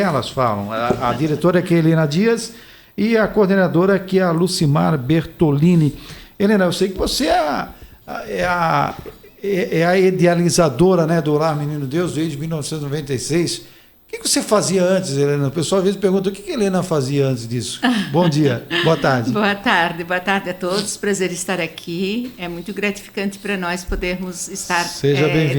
elas falam. A diretora que é a Helena Dias e a coordenadora que é a Lucimar Bertolini. Helena, eu sei que você é a idealizadora, né, do Lar Menino Deus desde 1996. O que você fazia antes, Helena? O pessoal às vezes pergunta o que a Helena fazia antes disso. Bom dia, boa tarde. Boa tarde a todos. Prazer estar aqui. É muito gratificante para nós podermos estar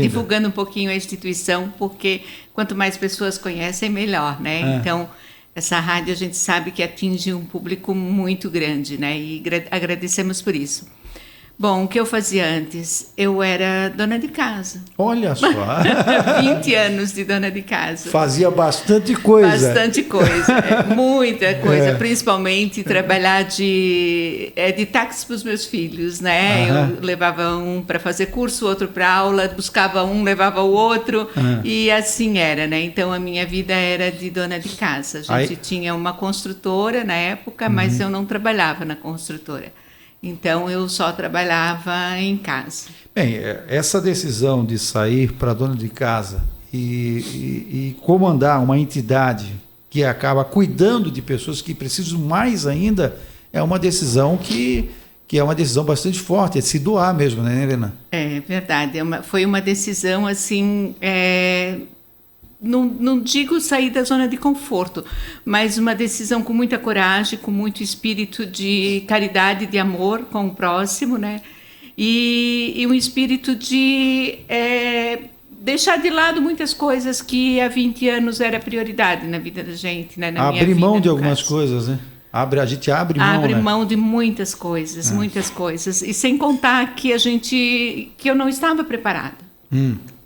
divulgando um pouquinho a instituição, porque quanto mais pessoas conhecem, melhor, né? Então, essa rádio a gente sabe que atinge um público muito grande, né? E agradecemos por isso. Bom, o que eu fazia antes? Eu era dona de casa. Olha só. 20 anos de dona de casa. Fazia bastante coisa. Bastante coisa, muita coisa. Principalmente trabalhar de táxi para os meus filhos, né? Eu levava um para fazer curso, outro para aula, buscava um, levava o outro. E assim era, né? Então, a minha vida era de dona de casa. A gente tinha uma construtora na época, mas eu não trabalhava na construtora. Então, eu só trabalhava em casa. Bem, essa decisão de sair para dona de casa e comandar uma entidade que acaba cuidando de pessoas que precisam mais ainda, é uma decisão que é uma decisão bastante forte, é de se doar mesmo, né, Helena? É verdade, foi uma decisão assim... Não digo sair da zona de conforto, mas uma decisão com muita coragem, com muito espírito de caridade, de amor com o próximo, né? E um espírito de deixar de lado muitas coisas que há 20 anos era prioridade na vida da gente, né? Na minha vida, abrir mão de algumas coisas, né? A gente abre mão, abre né? mão de muitas coisas, muitas coisas. E sem contar que eu não estava preparada.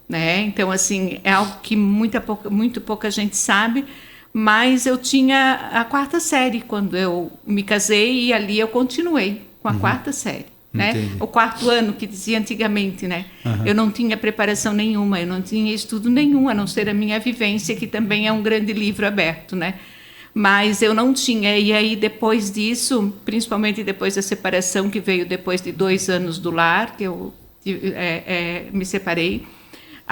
Né? Então, assim, é algo que muito pouca gente sabe, mas eu tinha a 4ª série quando eu me casei e ali eu continuei com a 4ª série. Né? O 4º ano, que dizia antigamente, né? Eu não tinha preparação nenhuma, eu não tinha estudo nenhum, a não ser a minha vivência, que também é um grande livro aberto, né? Mas eu não tinha, e aí depois disso, principalmente depois da separação, que veio depois de 2 anos do lar, que eu me separei.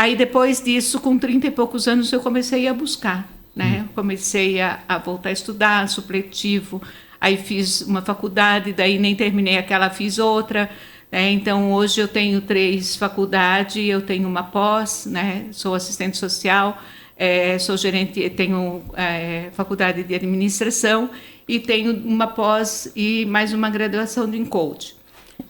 Aí, depois disso, com 30 e poucos anos, eu comecei a buscar, né? Comecei a voltar a estudar, supletivo. Aí fiz uma faculdade, daí nem terminei aquela, fiz outra. Né? Então, hoje eu tenho 3 faculdades, eu tenho uma pós, né? Sou assistente social, sou gerente, tenho faculdade de administração e tenho uma pós e mais uma graduação em coaching.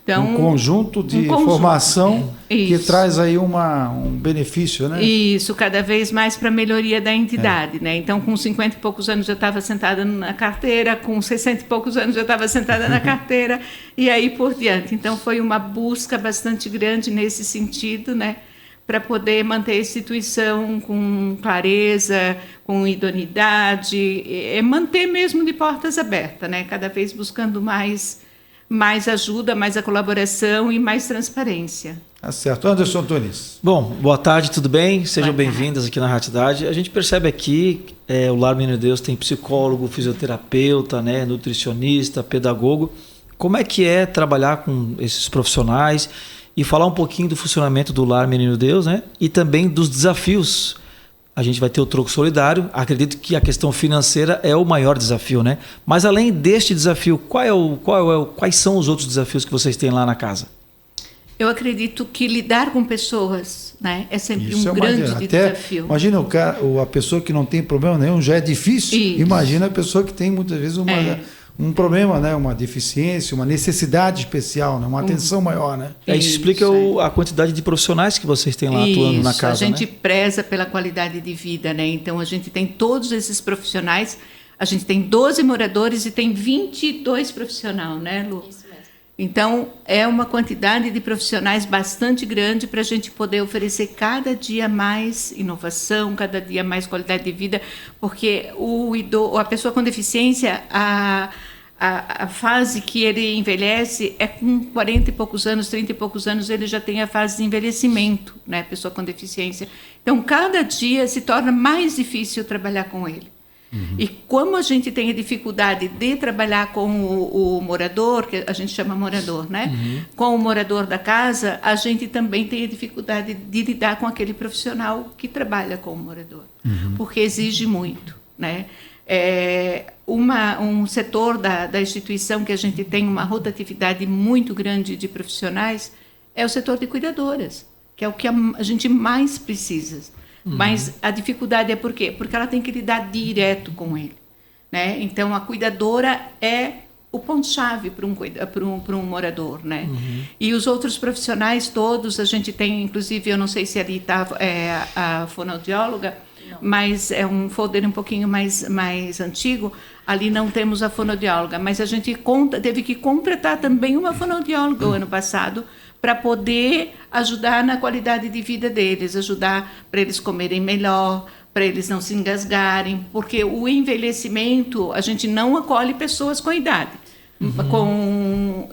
Então, um conjunto de formação que traz aí um benefício, né? Isso, cada vez mais para a melhoria da entidade, né? Então, com 50 e poucos anos eu estava sentada na carteira, com 60 e poucos anos eu estava sentada na carteira, e aí por diante. Então, foi uma busca bastante grande nesse sentido, né? Para poder manter a instituição com clareza, com idoneidade, manter mesmo de portas abertas, né? Cada vez buscando mais ajuda, mais a colaboração e mais transparência. Tá certo. Anderson Tunis. Bom, boa tarde, tudo bem? Sejam bem-vindas aqui na Rádio Cidade. A gente percebe aqui, o Lar Menino Deus tem psicólogo, fisioterapeuta, né, nutricionista, pedagogo. Como é que é trabalhar com esses profissionais e falar um pouquinho do funcionamento do Lar Menino Deus, né? E também dos desafios. A gente vai ter o troco solidário. Acredito que a questão financeira é o maior desafio, né? Mas além deste desafio, quais são os outros desafios que vocês têm lá na casa? Eu acredito que lidar com pessoas, né, é sempre um grande desafio. Imagina a pessoa que não tem problema nenhum, já é difícil. Isso. Imagina a pessoa que tem muitas vezes um problema, né? Uma deficiência, uma necessidade especial, né? Uma atenção maior, né? Isso explica a quantidade de profissionais que vocês têm lá atuando na casa, a gente né? preza pela qualidade de vida, né? Então, a gente tem todos esses profissionais, a gente tem 12 moradores e tem 22 profissionais, né, Lu? Isso mesmo. Então, é uma quantidade de profissionais bastante grande para a gente poder oferecer cada dia mais inovação, cada dia mais qualidade de vida, porque a pessoa com deficiência, a fase que ele envelhece é com 40 e poucos anos, 30 e poucos anos, ele já tem a fase de envelhecimento, né, pessoa com deficiência. Então, cada dia se torna mais difícil trabalhar com ele. E como a gente tem a dificuldade de trabalhar com o morador, que a gente chama morador, né? Com o morador da casa, a gente também tem a dificuldade de lidar com aquele profissional que trabalha com o morador, porque exige muito. né? Um setor da instituição que a gente tem uma rotatividade muito grande de profissionais é o setor de cuidadoras, que é o que a gente mais precisa. Mas a dificuldade é por quê? Porque ela tem que lidar direto com ele, né? Então, a cuidadora é o ponto-chave para um morador, né? E os outros profissionais todos, a gente tem, inclusive, eu não sei se ali está a fonoaudióloga, mas é um folder um pouquinho mais antigo, ali não temos a fonoaudióloga, mas a gente teve que contratar também uma fonoaudióloga o ano passado para poder ajudar na qualidade de vida deles, ajudar para eles comerem melhor, para eles não se engasgarem, porque o envelhecimento, a gente não acolhe pessoas com idade. Com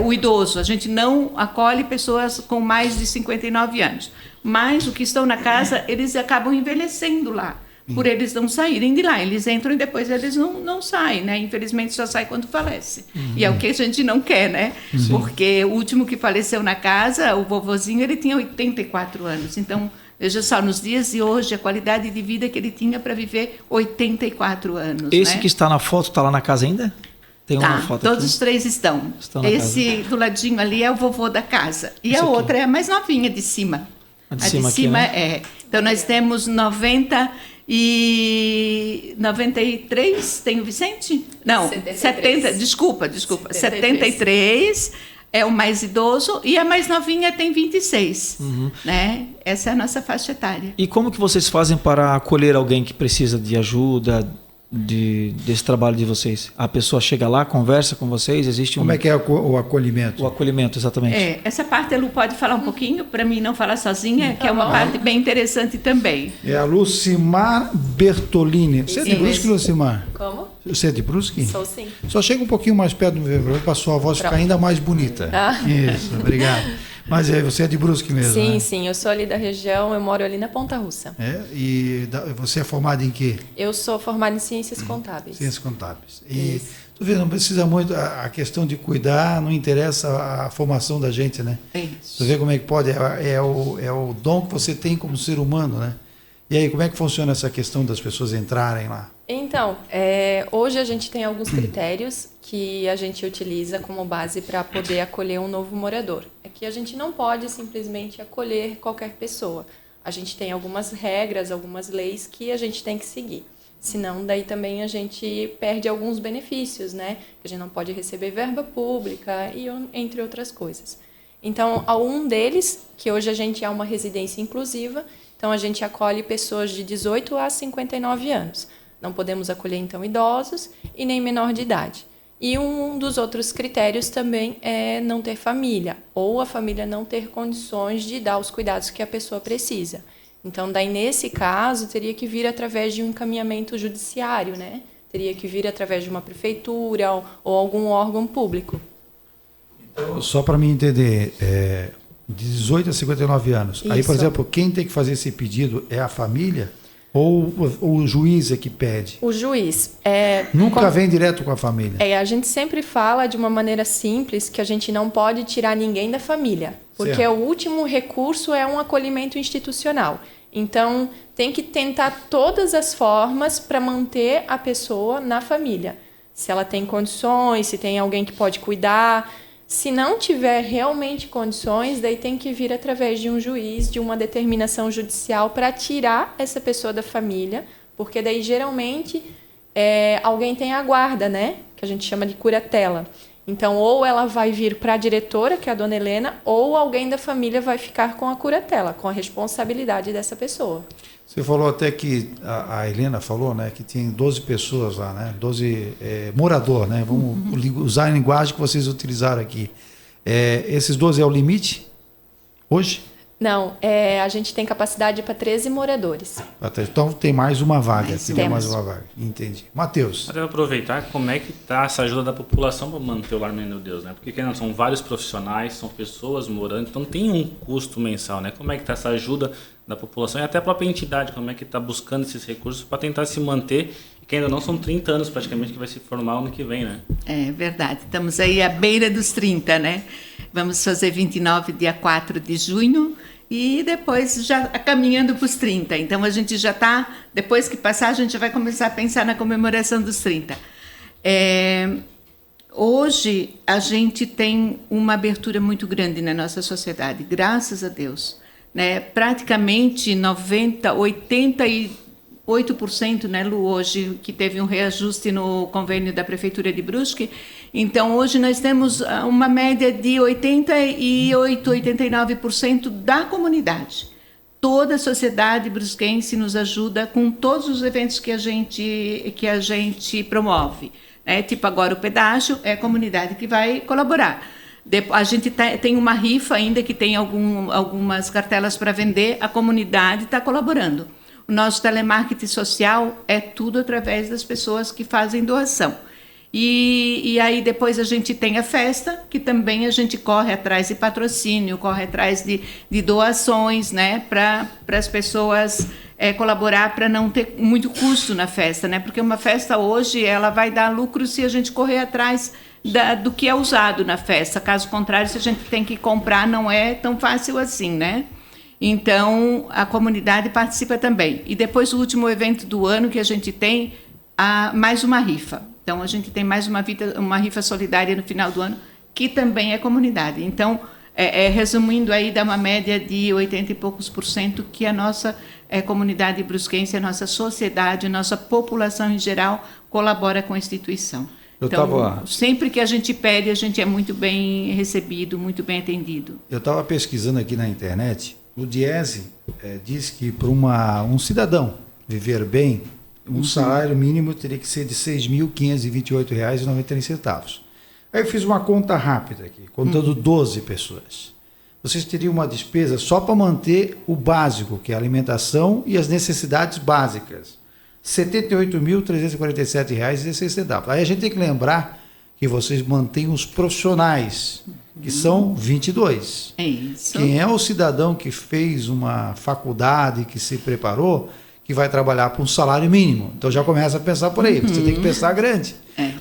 o idoso, a gente não acolhe pessoas com mais de 59 anos. Mas o que estão na casa, eles acabam envelhecendo lá, por eles não saírem de lá. Eles entram e depois eles não saem, né? Infelizmente só sai quando falece. E é o que a gente não quer, né? Porque o último que faleceu na casa, o vovozinho, ele tinha 84 anos. Então, veja só, nos dias de hoje, a qualidade de vida que ele tinha para viver 84 anos. Esse, né? Que está na foto, está lá na casa ainda? Tem uma foto todos aqui? Os três estão. Esse do ladinho ali é o vovô da casa. E a outra é a mais novinha, de cima. A de cima aqui, né? Então, nós temos 93, tem o Vicente? Não, 70, desculpa. 73 é o mais idoso e a mais novinha tem 26. Né? Essa é a nossa faixa etária. E como que vocês fazem para acolher alguém que precisa de ajuda, desse trabalho de vocês? A pessoa chega lá, conversa com vocês, existe Como é que é o acolhimento? O acolhimento, exatamente. Essa parte a Lu pode falar um pouquinho, para mim não falar sozinha, que é uma parte bem interessante também. É a Lucimar Bertolini. Você é de Brusque, Lucimar? Como? Você é de Brusque? Sou sim. Só chega um pouquinho mais perto do microfone para a sua voz ficar ainda mais bonita. Isso, obrigado. Mas você é de Brusque mesmo, Sim, né? sim. Eu sou ali da região, eu moro ali na Ponta Russa. E você é formado em quê? Eu sou formada em Ciências Contábeis. Ciências Contábeis. E tu vê, não precisa muito, a questão de cuidar, não interessa a formação da gente, né? Isso. Tu vê como é que pode, é o dom que você tem como ser humano, né? E aí, como é que funciona essa questão das pessoas entrarem lá? Então, hoje a gente tem alguns critérios que a gente utiliza como base para poder acolher um novo morador. É que a gente não pode simplesmente acolher qualquer pessoa. A gente tem algumas regras, algumas leis que a gente tem que seguir. Senão, daí também a gente perde alguns benefícios, né? A gente não pode receber verba pública e entre outras coisas. Então, um deles, que hoje a gente é uma residência inclusiva, então a gente acolhe pessoas de 18 a 59 anos. Não podemos acolher, então, idosos e nem menor de idade. E um dos outros critérios também é não ter família, ou a família não ter condições de dar os cuidados que a pessoa precisa. Então, daí, nesse caso, teria que vir através de um encaminhamento judiciário, né? Teria que vir através de uma prefeitura ou algum órgão público. Só para mim entender, de 18 a 59 anos. Isso. Aí, por exemplo, quem tem que fazer esse pedido é a família? Ou o juiz é que pede? O juiz. Nunca vem direto com a família? A gente sempre fala de uma maneira simples que a gente não pode tirar ninguém da família. Porque certo. O último recurso é um acolhimento institucional. Então, tem que tentar todas as formas para manter a pessoa na família. Se ela tem condições, se tem alguém que pode cuidar. Se não tiver realmente condições, daí tem que vir através de um juiz, de uma determinação judicial para tirar essa pessoa da família, porque daí geralmente alguém tem a guarda, né? Que a gente chama de curatela. Então, ou ela vai vir para a diretora, que é a dona Helena, ou alguém da família vai ficar com a curatela, com a responsabilidade dessa pessoa. Você falou até que, a Helena falou, né, que tem 12 pessoas lá, né, 12 morador, né, vamos usar a linguagem que vocês utilizaram aqui. Esses 12 é o limite hoje? Não, a gente tem capacidade para 13 moradores. Então tem mais uma vaga. Mais uma vaga. Entendi. Matheus. Até aproveitar como é que está essa ajuda da população para manter o Lar Menino Deus, né? Porque não, são vários profissionais, são pessoas morando, então tem um custo mensal, né? Como é que está essa ajuda da população e até a própria entidade, como é que está buscando esses recursos para tentar se manter, que ainda não são 30 anos praticamente que vai se formar ano que vem, né? É verdade, estamos aí à beira dos 30, né? Vamos fazer 29, dia 4 de junho, e depois já caminhando para os 30. Então a gente já está, depois que passar, a gente vai começar a pensar na comemoração dos 30. Hoje a gente tem uma abertura muito grande na nossa sociedade, graças a Deus. Né? Praticamente 88%, né, Lu, hoje que teve um reajuste no convênio da Prefeitura de Brusque. Então, hoje nós temos uma média de 88%, 89% da comunidade. Toda a sociedade brusquense nos ajuda com todos os eventos que a gente promove. Né? Tipo, agora o pedágio é a comunidade que vai colaborar. A gente tem uma rifa ainda que tem algumas cartelas para vender, a comunidade está colaborando. O nosso telemarketing social é tudo através das pessoas que fazem doação. E aí depois a gente tem a festa, que também a gente corre atrás de patrocínio, corre atrás de doações, né, para as pessoas colaborar, para não ter muito custo na festa, né, porque uma festa hoje ela vai dar lucro se a gente correr atrás do que é usado na festa. Caso contrário, se a gente tem que comprar, não é tão fácil assim, né? Então, a comunidade participa também. E depois, o último evento do ano que a gente tem, mais uma rifa. Então, a gente tem mais uma rifa solidária no final do ano, que também é comunidade. Então, resumindo aí, dá uma média de 80 e poucos % que a nossa comunidade brusquense, a nossa sociedade, a nossa população em geral colabora com a instituição. Então, sempre que a gente pede, a gente é muito bem recebido, muito bem atendido. Eu estava pesquisando aqui na internet, o Diese diz que para um cidadão viver bem, um salário mínimo teria que ser de R$ 6.528,93. Aí eu fiz uma conta rápida aqui, contando 12 pessoas. Vocês teriam uma despesa só para manter o básico, que é a alimentação e as necessidades básicas. R$ 78.347,16. Aí a gente tem que lembrar que vocês mantêm os profissionais, que são 22. É isso. Quem é o cidadão que fez uma faculdade, que se preparou, que vai trabalhar por um salário mínimo? Então já começa a pensar por aí, você tem que pensar grande.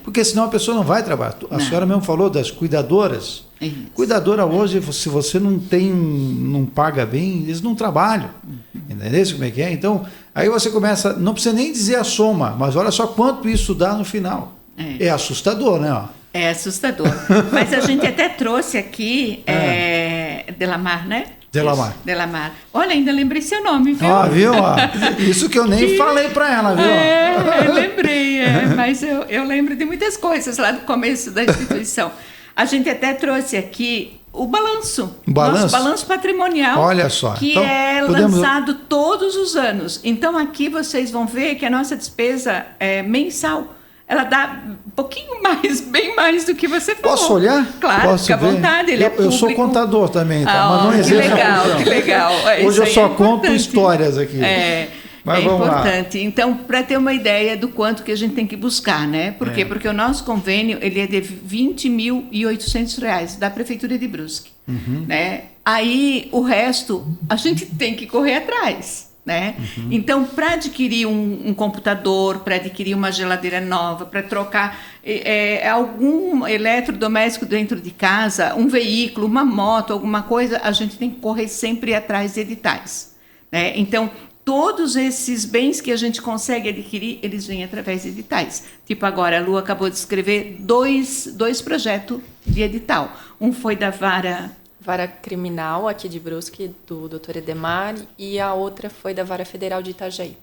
Porque senão a pessoa não vai trabalhar. A senhora mesmo falou das cuidadoras. Cuidadora hoje, se você não paga bem, eles não trabalham. Entendeu como é que é? Então, aí você começa, não precisa nem dizer a soma, mas olha só quanto isso dá no final. É assustador, né? Ó. É assustador. Mas a gente até trouxe aqui Delamar, né? Delamar. Olha, ainda lembrei seu nome, viu? Viu? Isso que eu nem falei para ela, viu? Eu lembrei, mas eu lembro de muitas coisas lá do começo da instituição. A gente até trouxe aqui o balanço. Nosso balanço patrimonial. Olha só. Que então, lançado todos os anos. Então, aqui vocês vão ver que a nossa despesa mensal, ela dá um pouquinho mais, bem mais do que você falou. Posso olhar? Claro, fica à vontade. Ele eu sou contador também, tá? Mas não exerço que legal. Hoje eu só conto histórias aqui. Mas vamos importante. Lá. Então, para ter uma ideia do quanto que a gente tem que buscar, né? Por quê? Porque o nosso convênio ele é de R$ 20.800 da Prefeitura de Brusque. Né? Aí, o resto, a gente tem que correr atrás. Né? Então, para adquirir um computador, para adquirir uma geladeira nova, para trocar algum eletrodoméstico dentro de casa, um veículo, uma moto, alguma coisa, a gente tem que correr sempre atrás de editais. Né? Então, todos esses bens que a gente consegue adquirir, eles vêm através de editais. Tipo agora, a Lu acabou de escrever dois projetos de edital. Um foi da Vara Criminal aqui de Brusque, do Dr. Edemar, e a outra foi da Vara Federal de Itajaí.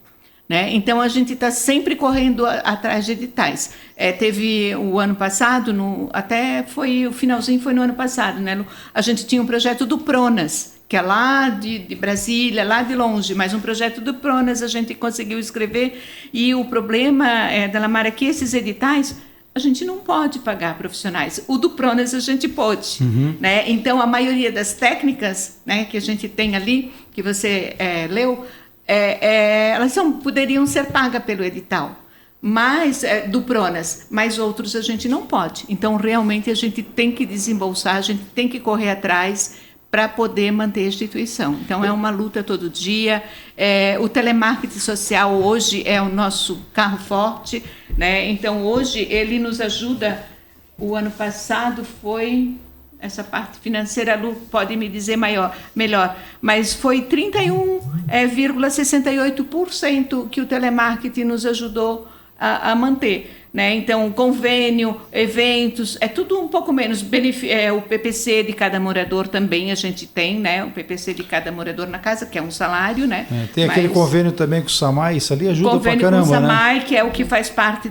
Né? Então, a gente está sempre correndo atrás de editais. Teve o ano passado, até o finalzinho foi no ano passado, né, Lu? A gente tinha um projeto do Pronas, que é lá de Brasília, lá de longe, mas um projeto do Pronas a gente conseguiu escrever, e o problema, Delamar, é que esses editais a gente não pode pagar profissionais. O do Pronas a gente pode. Né? Então, a maioria das técnicas, né, que a gente tem ali, que você leu, elas poderiam ser pagas pelo edital, mas do Pronas, mas outros a gente não pode. Então, realmente, a gente tem que desembolsar, a gente tem que correr atrás para poder manter a instituição. Então, é uma luta todo dia. O telemarketing social hoje é o nosso carro forte, né? Então, hoje, ele nos ajuda. O ano passado foi essa parte financeira, a Lu pode me dizer melhor, mas foi 31,68% que o telemarketing nos ajudou a manter. Né? Então, convênio, eventos, é tudo um pouco menos. O PPC de cada morador também a gente tem, né? O PPC de cada morador na casa, que é um salário, né? Tem aquele convênio também com o SAMAI, isso ali ajuda pra caramba, com o SAMAI, né? que é o que faz parte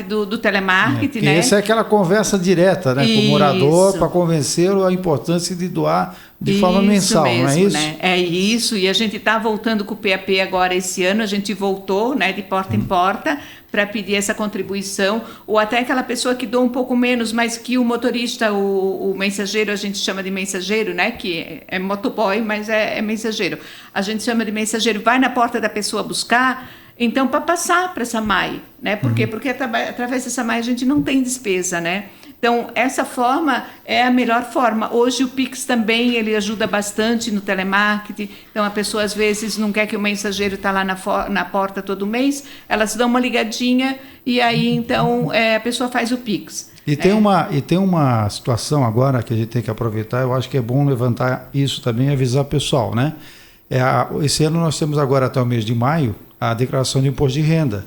do telemarketing, né? Essa é aquela conversa direta, né, com o morador, para convencê-lo a importância de doar de forma mensal, mesmo, não é isso? Né? É isso, e a gente está voltando com o PAP agora esse ano, a gente voltou, né, de porta em porta, para pedir essa contribuição, ou até aquela pessoa que doa um pouco menos, mas que o motorista, o mensageiro, a gente chama de mensageiro, né, que é motoboy, mas é mensageiro. A gente chama de mensageiro, vai na porta da pessoa buscar, então, para passar para essa SAMAI, né? Por quê? Porque através da SAMAI a gente não tem despesa, né? Então, essa forma é a melhor forma. Hoje o Pix também, ele ajuda bastante no telemarketing. Então, a pessoa às vezes não quer que o mensageiro está lá na porta todo mês, elas dão uma ligadinha e aí, então, a pessoa faz o Pix. E tem uma situação agora que a gente tem que aproveitar, eu acho que é bom levantar isso também e avisar o pessoal, né? Esse ano nós temos agora até o mês de maio a declaração de imposto de renda.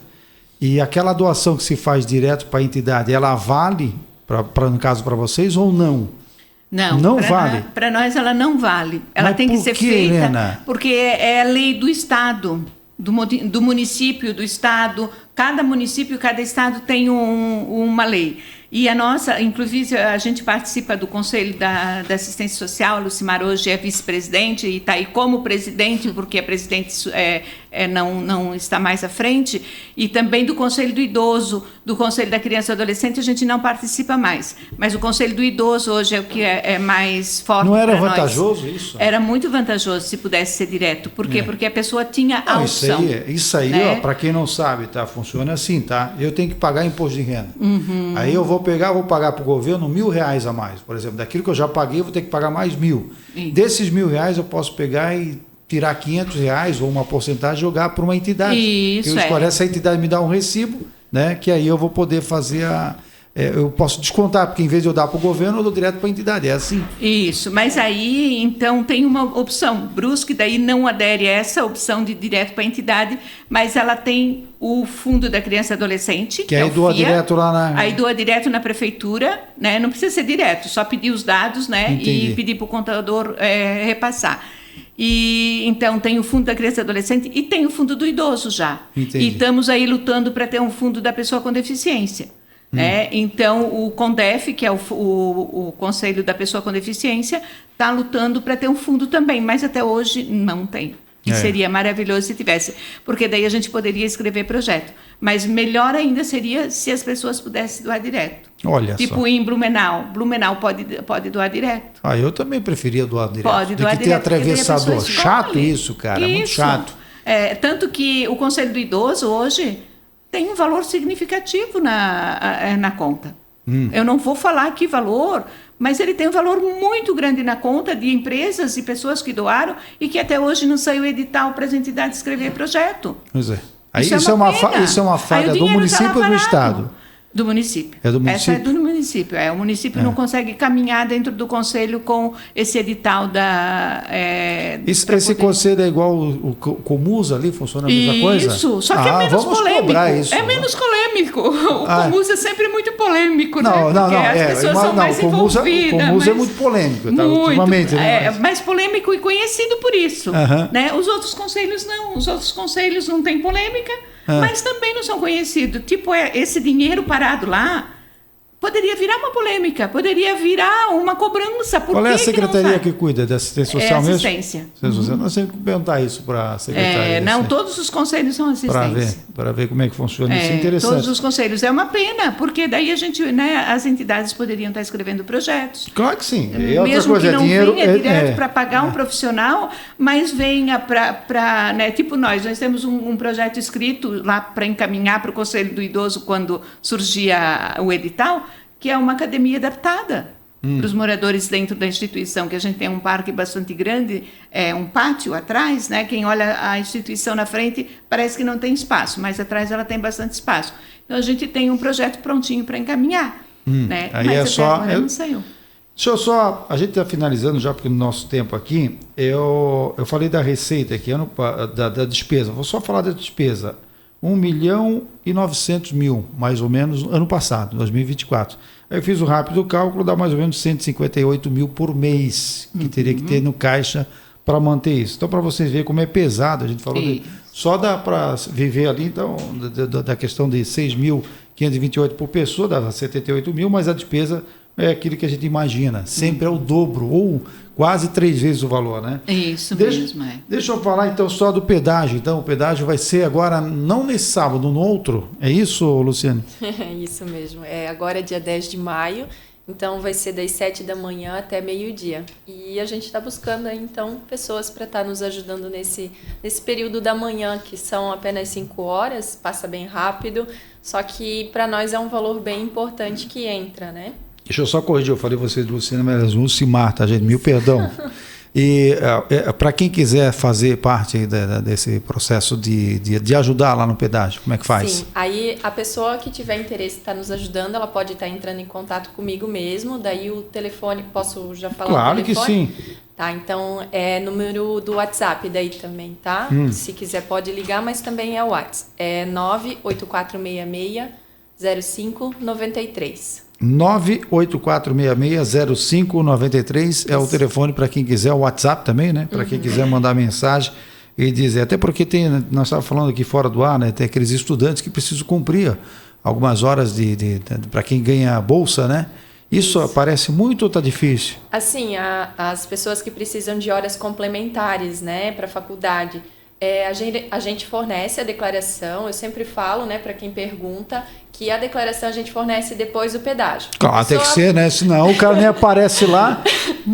E aquela doação que se faz direto para a entidade, ela vale, no caso para vocês, ou não? Não vale? Para nós ela não vale. Ela Mas tem que ser feita, Helena? Porque é a lei do Estado, do município, do Estado. Cada município, cada Estado tem uma lei. E a nossa, inclusive, a gente participa do Conselho da Assistência Social, a Lucimar hoje é vice-presidente e está aí como presidente, porque a presidente não está mais à frente, e também do Conselho do Idoso, do Conselho da Criança e Adolescente, a gente não participa mais. Mas o Conselho do Idoso hoje é o que é mais forte. Não era vantajoso isso? Era muito vantajoso se pudesse ser direto. Por quê? Porque a pessoa tinha a opção. Isso aí, né? Para quem não sabe, tá? Funciona assim, tá? Eu tenho que pagar imposto de renda. Aí eu vou pagar para o governo R$1.000 a mais, por exemplo. Daquilo que eu já paguei, eu vou ter que pagar mais 1.000. Desses R$1.000 eu posso pegar e tirar R$500 ou uma porcentagem e jogar para uma entidade. Isso, eu escolher essa entidade me dá um recibo, né? Que aí eu vou poder fazer eu posso descontar, porque em vez de eu dar para o governo, eu dou direto para a entidade. É assim. Isso, mas aí, então, tem uma opção. Brusque daí não adere a essa opção de direto para a entidade, mas ela tem o Fundo da Criança e Adolescente, que aí doa direto lá na... Aí doa direto na prefeitura, né? Não precisa ser direto, só pedir os dados, né? Entendi. E pedir para o contador repassar. E então tem o Fundo da Criança e Adolescente e tem o Fundo do Idoso já. Entendi. E estamos aí lutando para ter um fundo da pessoa com deficiência. Então, o CONDEF, que é o Conselho da Pessoa com Deficiência, está lutando para ter um fundo também, mas até hoje não tem. E seria maravilhoso se tivesse, porque daí a gente poderia escrever projeto. Mas melhor ainda seria se as pessoas pudessem doar direto. Olha tipo só. Em Blumenau. Blumenau pode doar direto. Eu também preferia doar direto. Pode doar do que ter direto, porque daí a atravessador. pessoa Chato escolhe. isso, cara. Muito chato. Tanto que o Conselho do Idoso hoje tem um valor significativo na conta. Eu não vou falar que valor, mas ele tem um valor muito grande na conta de empresas e pessoas que doaram e que até hoje não saiu edital para as entidades escrever projeto. Pois é. Aí Isso isso é uma falha do município ou do Estado? Do município. É do município? Essa é do município. O município não consegue caminhar dentro do conselho com esse edital da... Esse conselho é igual o Comusa ali? Funciona a mesma coisa? Isso, só que é menos vamos polêmico. Cobrar isso. É menos polêmico. O Comusa é sempre muito polêmico, né? Não. Porque as pessoas são mais envolvidas. O Comusa é muito polêmico, tá? Ultimamente. Né? Mais polêmico e conhecido por isso. Né? Os outros conselhos não. Os outros conselhos não têm polêmica, mas também não são conhecidos. Tipo, esse dinheiro parado lá poderia virar uma polêmica, poderia virar uma cobrança. Qual é a secretaria que cuida da assistência social mesmo? Assistência. Nós temos que perguntar isso para a secretaria. Todos os conselhos são assistência. Para ver como é que funciona. Isso é interessante. Todos os conselhos. É uma pena, porque daí a gente, as entidades poderiam estar escrevendo projetos. Claro que sim. E outra mesmo coisa, que não venha direto para pagar um profissional, mas venha para tipo nós temos um projeto escrito lá para encaminhar para o Conselho do Idoso quando surgia o edital, que é uma academia adaptada para os moradores dentro da instituição, que a gente tem um parque bastante grande, um pátio atrás, né? Quem olha a instituição na frente parece que não tem espaço, mas atrás ela tem bastante espaço. Então a gente tem um projeto prontinho para encaminhar. Né? Aí Mas é até só... agora não saiu. Deixa eu só... A gente está finalizando já, porque no nosso tempo aqui, eu falei da receita aqui, da despesa. Vou só falar da despesa. 1.900.000, mais ou menos, ano passado, 2024. Aí eu fiz o rápido cálculo, dá mais ou menos 158 mil por mês, que teria que ter no caixa para manter isso. Então, para vocês verem como é pesado, a gente falou, só dá para viver ali, então, da questão de 6.528 por pessoa, dá 78 mil, mas a despesa é aquilo que a gente imagina, sempre é o dobro, ou quase 3 vezes o valor, né? Isso mesmo, é. Deixa eu falar então só do pedágio. Então, o pedágio vai ser agora, não nesse sábado, no outro. É isso, Luciane? Isso mesmo. Agora é dia 10 de maio, então vai ser das 7 da manhã até meio-dia. E a gente está buscando aí, então, pessoas para estar nos ajudando nesse período da manhã, que são apenas 5 horas, passa bem rápido, só que para nós é um valor bem importante que entra, né? Deixa eu só corrigir, eu falei vocês, Luciana, mas Lucimar, tá, gente? Mil perdão. E para quem quiser fazer parte desse processo de ajudar lá no pedágio, como é que faz? Sim, aí a pessoa que tiver interesse em estar nos ajudando, ela pode estar entrando em contato comigo mesmo, daí o telefone, posso já falar claro o telefone? Claro que sim. Tá, então é número do WhatsApp daí também, tá? Se quiser pode ligar, mas também é o WhatsApp. É 98466-0593. 98466-0593 é o telefone para quem quiser, o WhatsApp também, né? Para quem quiser mandar mensagem e dizer, até porque nós estávamos falando aqui fora do ar, né? Tem aqueles estudantes que precisam cumprir algumas horas para quem ganha bolsa, né? Isso aparece muito ou está difícil? Assim, as pessoas que precisam de horas complementares, né, para a faculdade, a gente fornece a declaração. Eu sempre falo, né, para quem pergunta, que a declaração a gente fornece depois do pedágio. Claro, tem que ser, né? Senão o cara nem aparece lá.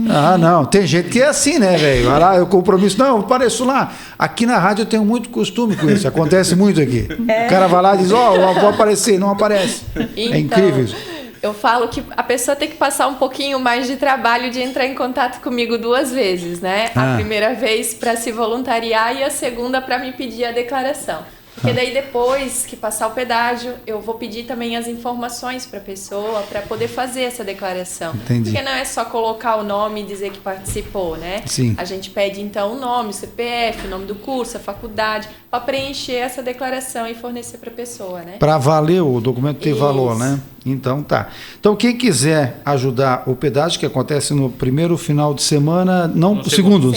Ah, não. Tem gente que é assim, né, velho? Vai lá, eu compromisso. Não, eu apareço lá. Aqui na rádio eu tenho muito costume com isso. Acontece muito aqui. O cara vai lá e diz, vou aparecer. Não aparece. Então, é incrível isso. Eu falo que a pessoa tem que passar um pouquinho mais de trabalho de entrar em contato comigo 2 vezes, né? A primeira vez para se voluntariar e a segunda para me pedir a declaração. Porque daí depois que passar o pedágio, eu vou pedir também as informações para a pessoa para poder fazer essa declaração. Entendi. Porque não é só colocar o nome e dizer que participou, né? Sim. A gente pede então o nome, o CPF, o nome do curso, a faculdade, para preencher essa declaração e fornecer para a pessoa, né? Para valer o documento ter valor, né? Então tá. Então quem quiser ajudar o pedágio, que acontece no primeiro final de semana, não, no segundo.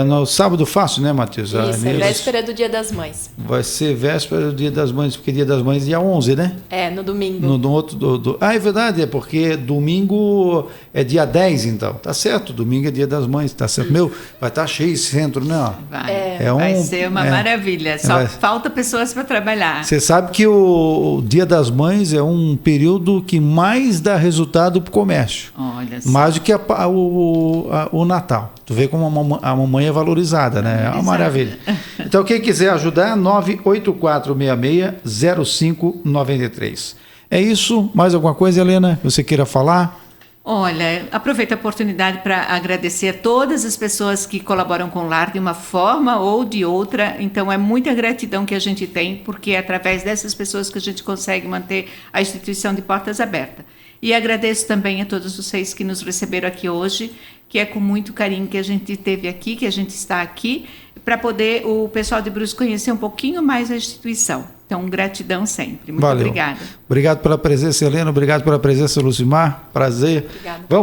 No sábado fácil, né, Matheus? Isso, é véspera do Dia das Mães. Vai ser véspera do Dia das Mães, porque Dia das Mães é dia 11, né? No domingo. No outro, é verdade, é porque domingo é dia 10, então. Tá certo, domingo é Dia das Mães, tá certo. Meu, vai estar cheio esse centro, né? Vai ser uma maravilha, só falta pessoas para trabalhar. Você sabe que o Dia das Mães é um período que mais dá resultado para o comércio. Olha só. Mais do que o Natal. Tu vê como a mamãe é valorizada, né? É uma maravilha. Então, quem quiser ajudar, 98466-0593. É isso? Mais alguma coisa, Helena, que você queira falar? Olha, aproveito a oportunidade para agradecer a todas as pessoas que colaboram com o Lar de uma forma ou de outra. Então, é muita gratidão que a gente tem, porque é através dessas pessoas que a gente consegue manter a instituição de portas abertas. E agradeço também a todos vocês que nos receberam aqui hoje, que é com muito carinho que a gente esteve aqui, que a gente está aqui, para poder o pessoal de Brusque conhecer um pouquinho mais a instituição. Então, gratidão sempre. Muito obrigada. Obrigado pela presença, Helena. Obrigado pela presença, Lucimar. Prazer. Obrigada. Vamos